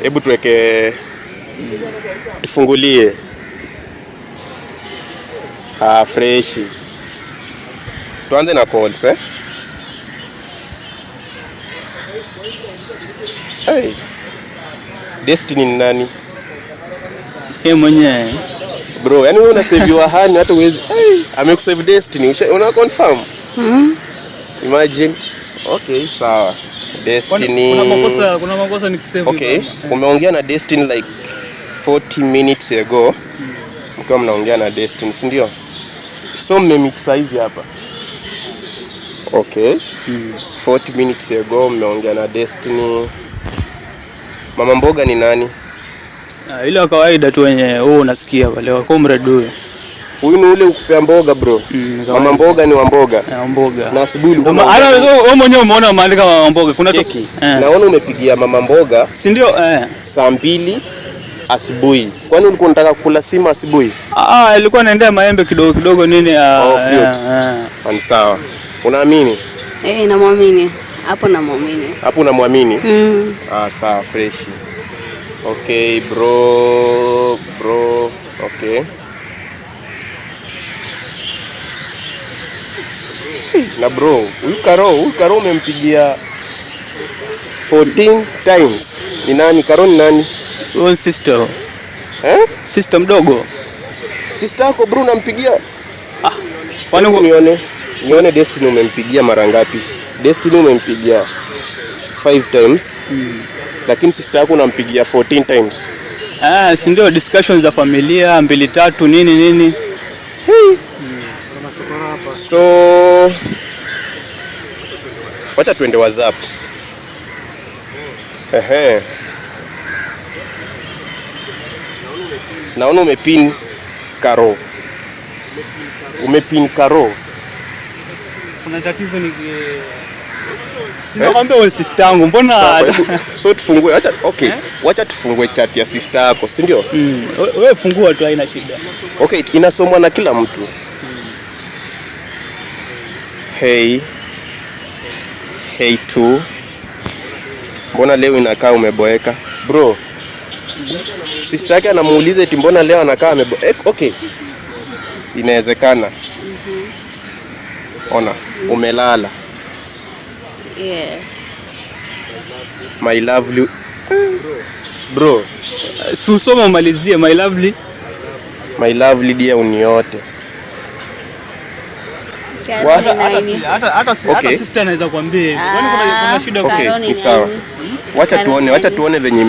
Hebu tuweke tufungulie fresh. Tuanze na calls Hey. Destiny ni nani? Yeye mwenyewe. Bro, yani wewe unasave your hand hata uwezi. Amekusave Destiny. Una confirm? Imagine. Okay, sawa. Destiny. Kuna makosa nikisave. Okay, umeongea na Destiny like 40 minutes ago. Mkiwa mnaongea na Destiny, si ndio? So mmemit size hapa. Okay. 40 minutes ago mmeongea na Destiny. Mama mboga ni nani? Ile wa kawaida tu wenye wewe unasikia wale wa comrade huyo. Huyu ni ule ukupea mboga bro. Mama mboga ni wa mboga. Mboga. Na asubuhi hata wewe mwenyewe umeona maandika mama mboga. Kuna toki. Naona umepigia mama mboga. Si ndio? Saa 2 asubuhi. Kwani ulikuwa unataka kula sima asubuhi? Ilikuwa naendea maembe kidogo kidogo nini fruits. Ni sawa. Unaamini? Namwamini. Hapo namwamini. Hapo unamwamini? Sawa, fresh. Okay, bro. Okay. Na bro, huyu Karo umempigia 14 times. Ni nani? Karo ni nani? Huyo sister. Sister mdogo. Sister yako bro unampigia? Kwani nione Destiny umempigia mara ngapi? Destiny umempigia 5 times. Lakini sister yako unampigia 14 times. Si ndio discussions za familia 2 3 nini. So wacha tuende WhatsApp. Naona umepin Karo. Kuna tatizo ni sinakwambia wewe sister yangu mbona so tufungue wacha tufungue chat ya sister yako, si ndio? Wewe fungua tu haina shida. Okay, inasomwa na kila mtu. Hey tu. Mbona leo inakaa umeboeka? Bro. Sister yake anamuuliza eti mbona leo anakaa ameboeka. Okay. Inawezekana. Ona, umelala. Yeah. My lovely. Bro, susoma umalizie my lovely. My lovely dia uniote. Hata sister anaweza kuambia. Kwani kuna shida? Okay, sawa. Wacha tuone venye